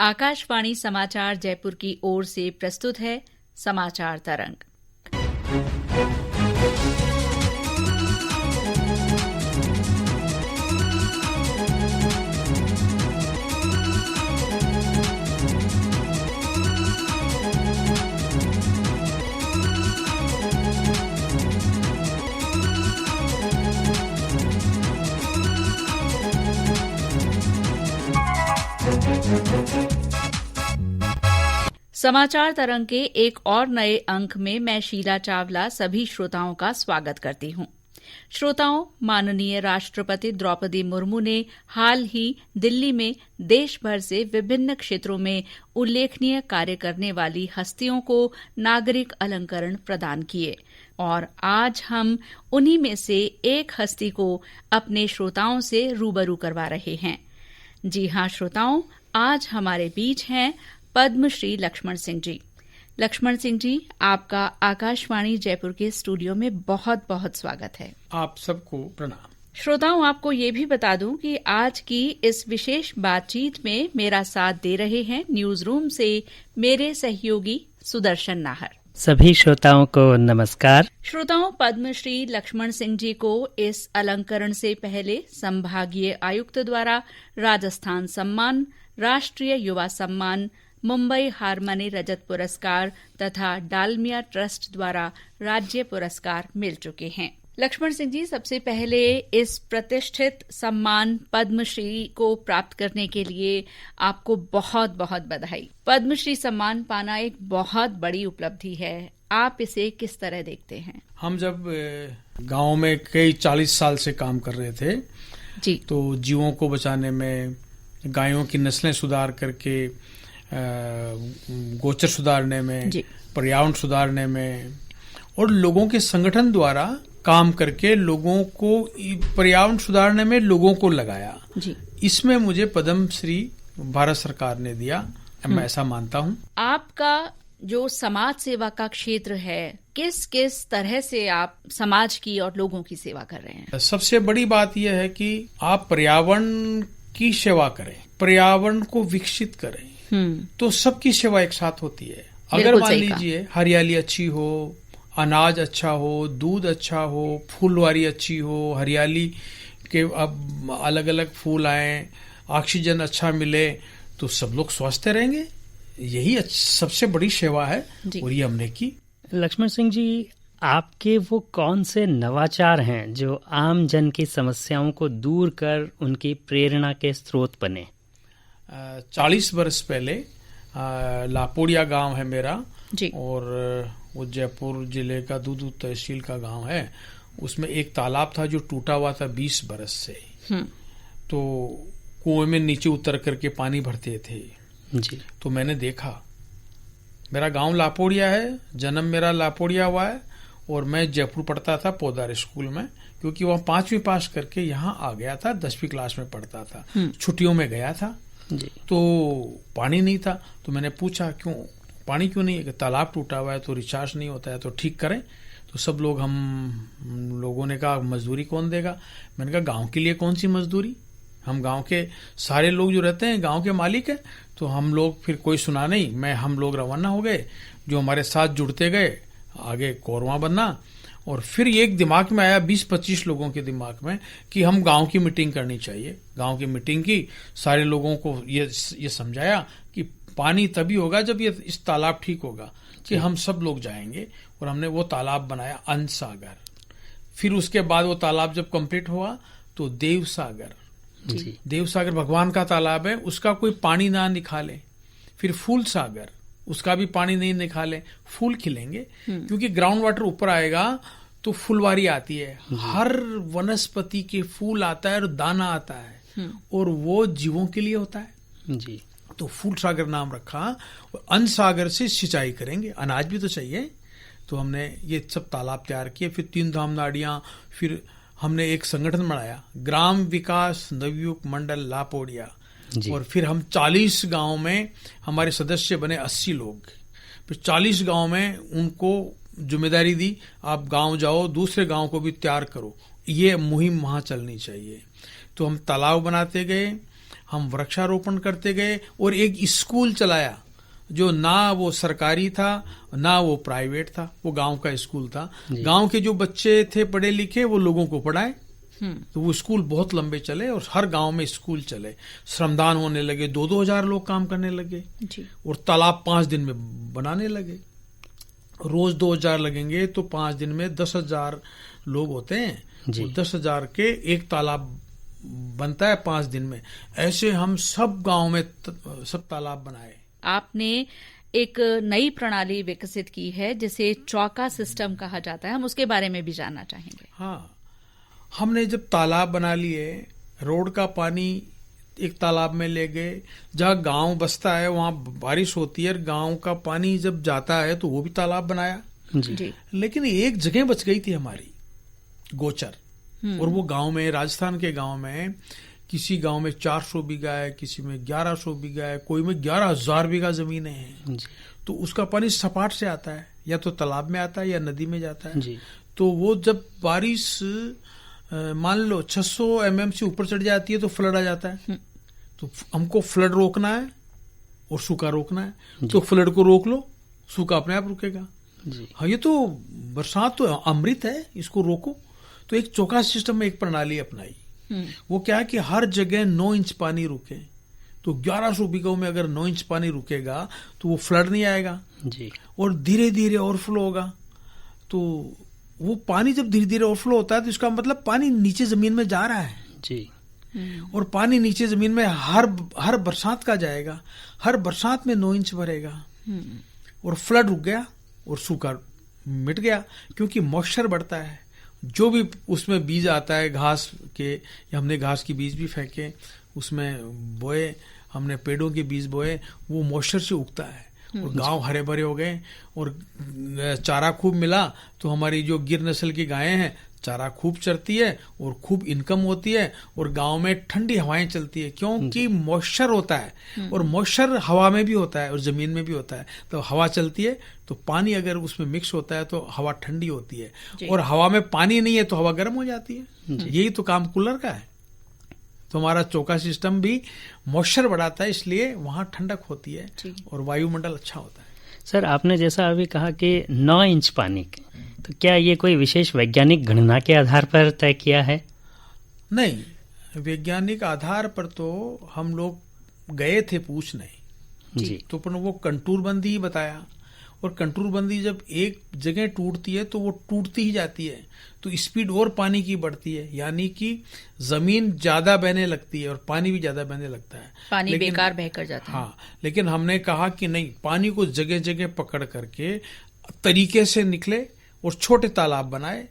आकाशवाणी समाचार जयपुर की ओर से प्रस्तुत है समाचार तरंग। समाचार तरंग के एक और नए अंक में मैं शीला चावला सभी श्रोताओं का स्वागत करती हूं। श्रोताओं, माननीय राष्ट्रपति द्रौपदी मुर्मू ने हाल ही दिल्ली में देश भर से विभिन्न क्षेत्रों में उल्लेखनीय कार्य करने वाली हस्तियों को नागरिक अलंकरण प्रदान किए और आज हम उन्हीं में से एक हस्ती को अपने श्रोताओं से रूबरू करवा रहे हैं। जी हां श्रोताओं, आज हमारे बीच हैं पद्मश्री लक्ष्मण सिंह जी। लक्ष्मण सिंह जी, आपका आकाशवाणी जयपुर के स्टूडियो में बहुत बहुत स्वागत है। आप सबको प्रणाम। श्रोताओं, आपको ये भी बता दूं कि आज की इस विशेष बातचीत में मेरा साथ दे रहे हैं न्यूज रूम से मेरे सहयोगी सुदर्शन नाहर। सभी श्रोताओं को नमस्कार। श्रोताओं, पद्मश्री लक्ष्मण सिंह जी को इस अलंकरण से पहले संभागीय आयुक्त द्वारा राजस्थान सम्मान, राष्ट्रीय युवा सम्मान, मुंबई हारमनी रजत पुरस्कार तथा डालमिया ट्रस्ट द्वारा राज्य पुरस्कार मिल चुके हैं। लक्ष्मण सिंह जी, सबसे पहले इस प्रतिष्ठित सम्मान पद्मश्री को प्राप्त करने के लिए आपको बहुत बहुत बधाई। पद्मश्री सम्मान पाना एक बहुत बड़ी उपलब्धि है, आप इसे किस तरह देखते हैं? हम जब गांव में कई 40 साल से काम कर रहे थे जी, तो जीवों को बचाने में, गायों की नस्लें सुधार करके गोचर सुधारने में, पर्यावरण सुधारने में और लोगों के संगठन द्वारा काम करके लोगों को पर्यावरण सुधारने में लोगों को लगाया जी। इसमें मुझे पद्मश्री भारत सरकार ने दिया, मैं ऐसा मानता हूँ। आपका जो समाज सेवा का क्षेत्र है, किस किस तरह से आप समाज की और लोगों की सेवा कर रहे हैं? सबसे बड़ी बात यह है कि आप पर्यावरण की सेवा करें, पर्यावरण को विकसित करें, तो सबकी सेवा एक साथ होती है। अगर मान लीजिए हरियाली अच्छी हो, अनाज अच्छा हो, दूध अच्छा हो, फूलवारी अच्छी हो, हरियाली के अब अलग अलग फूल आए, ऑक्सीजन अच्छा मिले, तो सब लोग स्वस्थ रहेंगे। यही सबसे बड़ी सेवा है और ये हमने की। लक्ष्मण सिंह जी, आपके वो कौन से नवाचार हैं जो आम जन की समस्याओं को दूर कर उनकी प्रेरणा के स्रोत बने? 40 वर्ष पहले लापोड़िया गांव है मेरा जी। और वो जयपुर जिले का दूदू तहसील का गांव है। उसमें एक तालाब था जो टूटा हुआ था 20 बरस से, तो कुएं में नीचे उतर करके पानी भरते थे जी। तो मैंने देखा, मेरा गांव लापोड़िया है, जन्म मेरा लापोड़िया हुआ है और मैं जयपुर पढ़ता था पौदार स्कूल में, क्योंकि वहाँ 5वीं पास करके यहाँ आ गया था, 10वीं क्लास में पढ़ता था, छुट्टियों में गया था जी। तो पानी नहीं था, तो मैंने पूछा क्यों पानी क्यों नहीं है? तालाब टूटा हुआ है तो रिचार्ज नहीं होता है, तो ठीक करें। तो सब लोग, हम लोगों ने कहा मजदूरी कौन देगा? मैंने कहा गांव के लिए कौन सी मजदूरी, हम गांव के सारे लोग जो रहते हैं गांव के मालिक हैं। तो हम लोग फिर कोई सुना नहीं, हम लोग रवाना हो गए, जो हमारे साथ जुड़ते गए, आगे कोरवा बनना। और फिर एक दिमाग में आया, 20-25 लोगों के दिमाग में, कि हम गांव की मीटिंग करनी चाहिए। गांव की मीटिंग की, सारे लोगों को ये समझाया कि पानी तभी होगा जब ये इस तालाब ठीक होगा, कि हम सब लोग जाएंगे। और हमने वो तालाब बनाया अन्न सागर। फिर उसके बाद वो तालाब जब कंप्लीट हुआ तो देव सागर, देव सागर भगवान का तालाब है, उसका कोई पानी ना निकाले। फिर फूल सागर, उसका भी पानी नहीं निकाले, फूल खिलेंगे, क्योंकि ग्राउंड वाटर ऊपर आएगा तो फुलवारी आती है, हर वनस्पति के फूल आता है और दाना आता है, और वो जीवों के लिए होता है जी। तो फूल सागर नाम रखा। और अन्न सागर से सिंचाई करेंगे, अनाज भी तो चाहिए। तो हमने ये सब तालाब तैयार किए। फिर 3 धाम नाड़ियां, फिर हमने एक संगठन बनाया, ग्राम विकास नवयुग मंडल लापोड़िया, और फिर हम 40 गांव में हमारे सदस्य बने 80 लोग। फिर 40 गांव में उनको जिम्मेदारी दी, आप गांव जाओ, दूसरे गांव को भी तैयार करो, ये मुहिम वहां चलनी चाहिए। तो हम तालाब बनाते गए, हम वृक्षारोपण करते गए और एक स्कूल चलाया जो ना वो सरकारी था ना वो प्राइवेट था, वो गांव का स्कूल था। गांव के जो बच्चे थे पढ़े लिखे वो लोगों को पढ़ाए, तो वो स्कूल बहुत लंबे चले और हर गांव में स्कूल चले। श्रमदान होने लगे, 2-2 हजार लोग काम करने लगे जी। और तालाब 5 दिन में बनाने लगे। रोज 2 हजार लगेंगे तो 5 दिन में 10,000 लोग होते हैं, तो 10,000 के एक तालाब बनता है 5 दिन में। ऐसे हम सब गांव में सब तालाब बनाए। आपने एक नई प्रणाली विकसित की है जिसे चौका सिस्टम कहा जाता है, हम उसके बारे में भी जानना चाहेंगे। हाँ, हमने जब तालाब बना लिए, रोड का पानी एक तालाब में ले गए, जहाँ गांव बसता है वहां बारिश होती है, गांव का पानी जब जाता है तो वो भी तालाब बनाया जी। लेकिन एक जगह बच गई थी हमारी, गोचर। और वो गांव में, राजस्थान के गांव में, किसी गांव में 400 बीघा है, किसी में 1100 बीघा है, कोई में 11,000 बीघा जमीन है। तो उसका पानी सपाट से आता है, या तो तालाब में आता है या नदी में जाता है जी। तो वो जब बारिश मान लो 600 mm से ऊपर चढ़ जाती है तो फ्लड आ जाता है। तो हमको फ्लड रोकना है और सूखा रोकना है, तो फ्लड को रोक लो, सूखा अपने आप रुकेगा जी। हाँ, ये तो बरसात तो अमृत है, इसको रोको। तो एक चौका सिस्टम में एक प्रणाली अपनाई। वो क्या है कि हर जगह 9 इंच पानी रुके, तो 1100 बीघों में अगर 9 इंच पानी रुकेगा तो वो फ्लड नहीं आएगा जी। और धीरे धीरे ओवरफ्लो होगा। तो वो पानी जब धीरे धीरे ओवरफ्लो होता है तो इसका मतलब पानी नीचे जमीन में जा रहा है जी। और पानी नीचे जमीन में हर बरसात का जाएगा, हर बरसात में 9 इंच भरेगा और फ्लड रुक गया और सूखा मिट गया, क्योंकि मॉइस्चर बढ़ता है। जो भी उसमें बीज आता है घास के, या हमने घास की बीज भी फेंके, उसमें बोए, हमने पेड़ों के बीज बोए, वो मॉइस्चर से उगता है और गांव हरे भरे हो गए। और चारा खूब मिला तो हमारी जो गिर नस्ल की गायें हैं, चारा खूब चरती है और खूब इनकम होती है, और गांव में ठंडी हवाएं चलती है, क्योंकि मॉइस्चर होता है। और मॉइस्चर हवा में भी होता है और जमीन में भी होता है। तो हवा चलती है तो पानी अगर उसमें मिक्स होता है तो हवा ठंडी होती है, और हवा में पानी नहीं है तो हवा गर्म हो जाती है। यही तो काम कूलर का है। तो हमारा चौका सिस्टम भी मॉइस्चर बढ़ाता है, इसलिए वहां ठंडक होती है और वायुमंडल अच्छा होता है। सर, आपने जैसा अभी कहा कि 9 इंच पानी, तो क्या ये कोई विशेष वैज्ञानिक गणना के आधार पर तय किया है? नहीं, वैज्ञानिक आधार पर तो हम लोग गए थे पूछने जी। तो पर वो कंटूरबंदी ही बताया, और कंटूरबंदी जब एक जगह टूटती है तो वो टूटती ही जाती है, तो स्पीड और पानी की बढ़ती है, यानी कि जमीन ज्यादा बहने लगती है और पानी भी ज्यादा बहने लगता है, पानी बेकार बहकर जाता है। हाँ, लेकिन हमने कहा कि नहीं, पानी को जगह जगह पकड़ करके तरीके से निकले और छोटे तालाब बनाए,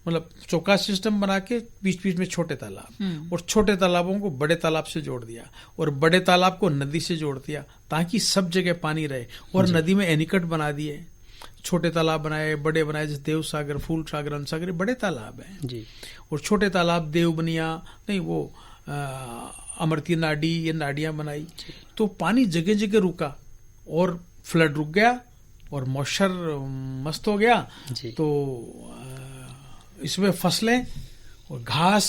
मतलब चौका सिस्टम बना के बीच बीच में छोटे तालाब, और छोटे तालाबों को बड़े तालाब से जोड़ दिया, और बड़े तालाब को नदी से जोड़ दिया, ताकि सब जगह पानी रहे। और नदी में एनीकट बना दिए, छोटे तालाब बनाए, बड़े बनाए, जैसे देव सागर, फूल सागर, अनसागर, बड़े तालाब है जी। और छोटे तालाब देवबनिया नहीं, वो अमृती नाडी, ये नाडियां बनाई, तो पानी जगह जगह रुका और फ्लड रुक गया और मॉइस्चर मस्त हो गया। तो इसमें फसलें और घास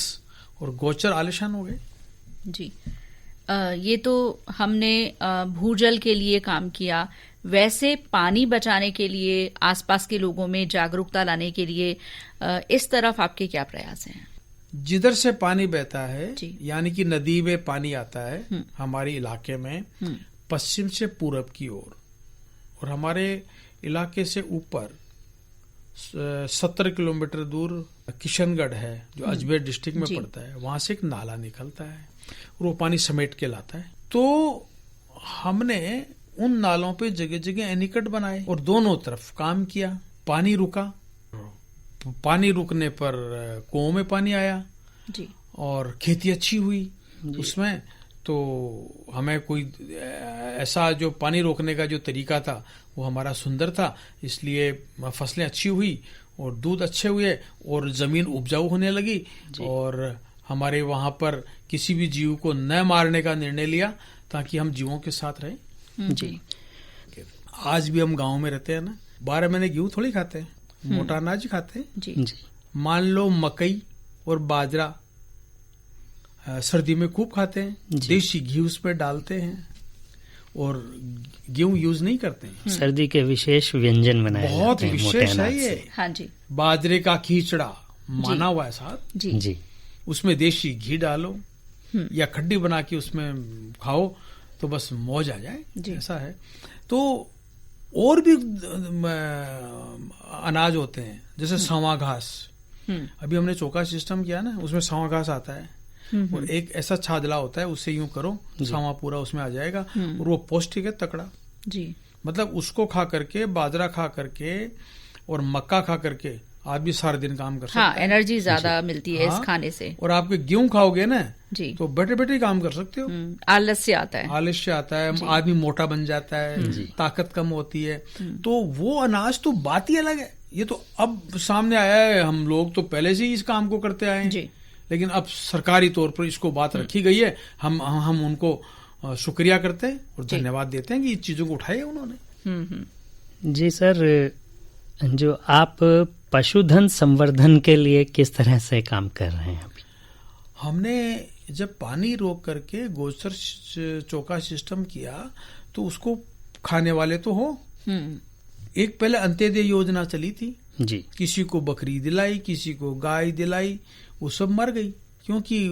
और गोचर आलिशान हो गए जी। ये तो हमने भूजल के लिए काम किया। वैसे पानी बचाने के लिए, आसपास के लोगों में जागरूकता लाने के लिए इस तरफ आपके क्या प्रयास हैं? जिधर से पानी बहता है, यानी कि नदी में पानी आता है हमारे इलाके में, पश्चिम से पूरब की ओर, और हमारे इलाके से ऊपर 70 किलोमीटर दूर किशनगढ़ है, जो अजमेर डिस्ट्रिक्ट में पड़ता है, वहां से एक नाला निकलता है और वो पानी समेट के लाता है। तो हमने उन नालों पे जगह जगह एनीकट बनाए और दोनों तरफ काम किया। पानी रुका, पानी रुकने पर कुओं में पानी आया जी। और खेती अच्छी हुई उसमें। तो हमें कोई ऐसा जो पानी रोकने का जो तरीका था वो हमारा सुंदर था, इसलिए फसलें अच्छी हुई और दूध अच्छे हुए और जमीन उपजाऊ होने लगी। और हमारे वहां पर किसी भी जीव को न मारने का निर्णय लिया, ताकि हम जीवों के साथ रहें जी। आज भी हम गांव में रहते हैं ना, 12 महीने गेहूं थोड़ी खाते हैं, मोटा अनाज खाते हैं जी। मान लो मकई और बाजरा सर्दी में खूब खाते हैं, देसी घी उसमें डालते हैं और गेहूं यूज नहीं करते हैं। सर्दी के विशेष व्यंजन बनाए बहुत जाते हैं विशेष मोटे है अनाज ये। से। हाँ जी। बाजरे का खींचड़ा माना हुआ है साहब, जी उसमें देसी घी डालो या खड्डी बना के उसमें खाओ तो बस मौज आ जाए, ऐसा है। तो और भी अनाज होते हैं जैसे सांवा घास। अभी हमने चोका सिस्टम किया ना, उसमें सांवा घास आता है और एक ऐसा छादला होता है, उससे यूं करो सांवा पूरा उसमें आ जाएगा और वो पौष्टिक है तकड़ा जी। मतलब उसको खा करके, बाजरा खा करके और मक्का खा करके आदमी सारा दिन काम कर सकता है। एनर्जी ज्यादा मिलती है इस खाने से। और आपके गेहूं खाओगे ना जी, तो बैठे बैठे काम कर सकते हो। आलस्य आता है, आलस्य आता है, आदमी मोटा बन जाता है, ताकत कम होती है। तो वो अनाज तो बात ही अलग है। ये तो अब सामने आया है, हम लोग तो पहले से ही इस काम को करते आए हैं, लेकिन अब सरकारी तौर पर इसको बात रखी गई है। हम उनको शुक्रिया करते हैं और धन्यवाद देते हैं कि इस चीजों को उठाया उन्होंने। जी सर, जो आप पशुधन संवर्धन के लिए किस तरह से काम कर रहे हैं अभी? हमने जब पानी रोक करके गोचर चौका सिस्टम किया तो उसको खाने वाले तो हो। एक पहले अंत्योदय योजना चली थी जी, किसी को बकरी दिलाई, किसी को गाय दिलाई, वो सब मर गई क्योंकि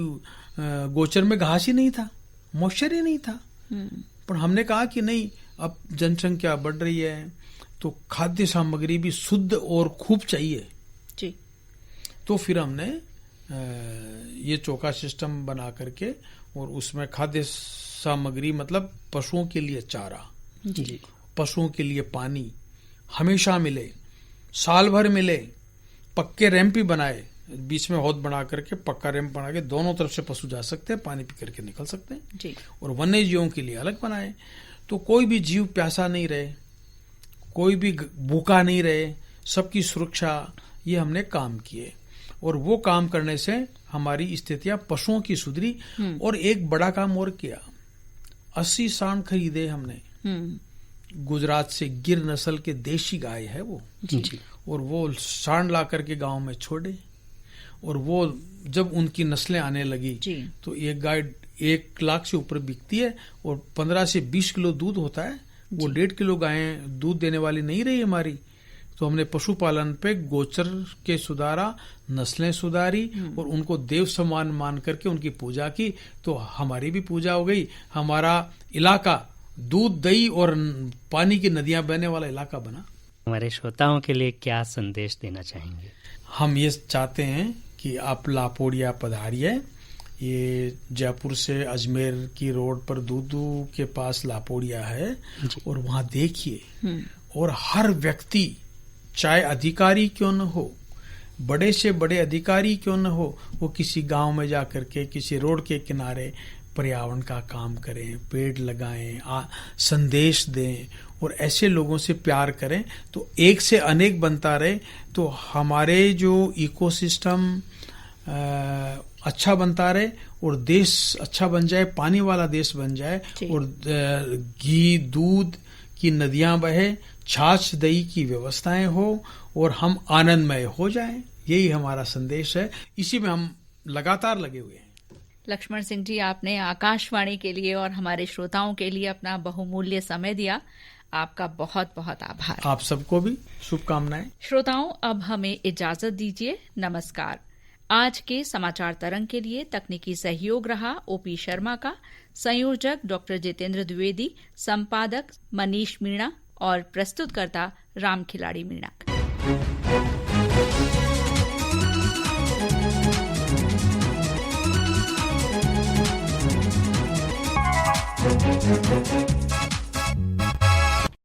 गोचर में घास ही नहीं था, मॉइस्चर ही नहीं था। पर हमने कहा कि नहीं, अब जनसंख्या बढ़ रही है तो खाद्य सामग्री भी शुद्ध और खूब चाहिए जी। तो फिर हमने ये चौका सिस्टम बना करके और उसमें खाद्य सामग्री मतलब पशुओं के लिए चारा जी, पशुओं के लिए पानी हमेशा मिले, साल भर मिले, पक्के रैंप भी बनाए, बीच में हौद बना करके पक्का रैंप बना के दोनों तरफ से पशु जा सकते हैं, पानी पी करके निकल सकते हैं जी। और वन्य जीवों के लिए अलग बनाए तो कोई भी जीव प्यासा नहीं रहे, कोई भी भूखा नहीं रहे, सबकी सुरक्षा, ये हमने काम किए। और वो काम करने से हमारी स्थितियां पशुओं की सुधरी। और एक बड़ा काम और किया, 80 सांड खरीदे हमने गुजरात से, गिर नस्ल के देशी गाय है वो जी। और वो सांड ला करके गांव में छोड़े और वो जब उनकी नस्लें आने लगी तो एक गाय 1 लाख से ऊपर बिकती है और 15 से 20 किलो दूध होता है। वो 1.5 किलो गायें दूध देने वाली नहीं रही हमारी। तो हमने पशुपालन पे गोचर के सुधारा, नस्लें सुधारी और उनको देव समान मान करके उनकी पूजा की। तो हमारी भी पूजा हो गई, हमारा इलाका दूध, दही और पानी की नदियां बहने वाला इलाका बना। हमारे श्रोताओं के लिए क्या संदेश देना चाहेंगे? हम ये चाहते हैं कि आप लापोड़िया पधारिए। ये जयपुर से अजमेर की रोड पर दूदू के पास लापोड़िया है और वहां देखिए। और हर व्यक्ति, चाहे अधिकारी क्यों न हो, बड़े से बड़े अधिकारी क्यों न हो, वो किसी गांव में जाकर के किसी रोड के किनारे पर्यावरण का काम करें, पेड़ लगाएं, संदेश दें और ऐसे लोगों से प्यार करें तो एक से अनेक बनता रहे। तो हमारे जो इकोसिस्टम अच्छा बनता रहे और देश अच्छा बन जाए, पानी वाला देश बन जाए और घी दूध की नदियां बहे, छाछ दही की व्यवस्थाएं हो और हम आनंदमय हो जाएं। यही हमारा संदेश है, इसी में हम लगातार लगे हुए हैं। लक्ष्मण सिंह जी, आपने आकाशवाणी के लिए और हमारे श्रोताओं के लिए अपना बहुमूल्य समय दिया, आपका बहुत बहुत आभार। आप सबको भी शुभकामनाएं। श्रोताओं, अब हमें इजाजत दीजिए। नमस्कार। आज के समाचार तरंग के लिए तकनीकी सहयोग रहा ओपी शर्मा का, संयोजक डॉक्टर जितेंद्र द्विवेदी, संपादक मनीष मीणा और प्रस्तुतकर्ता राम खिलाड़ी मीणा।